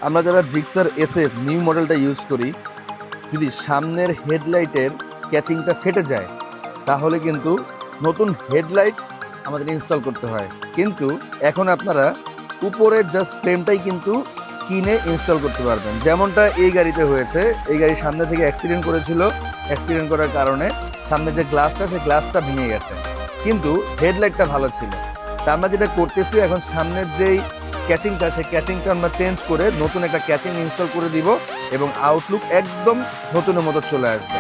আমরা যারা Gixxer SF new মডেলটা ইউজ করি, যদি সামনের হেডলাইটের ক্যাচিংটা ফেটে যায় তাহলে কিন্তু নতুন হেডলাইট আমাদের ইনস্টল করতে হয়। কিন্তু এখন আপনারা উপরের জাস্ট ফ্রেমটাই কিন্তু কিনে ইনস্টল করতে পারবেন, যেমনটা এই গাড়িতে হয়েছে। এই গাড়ির সামনে থেকে অ্যাক্সিডেন্ট করেছিল, অ্যাক্সিডেন্ট করার কারণে সামনে যে গ্লাসটা, সেই গ্লাসটা ভেঙে গেছে, কিন্তু হেডলাইটটা ভালো ছিল। তা আমরা যেটা করতেছি, এখন সামনের যেই ক্যাচিংটা, সেই ক্যাচিংটা আমরা চেঞ্জ করে নতুন একটা ক্যাচিং ইনস্টল করে দিব এবং আউটলুক একদম নতুনের মতো চলে আসবে।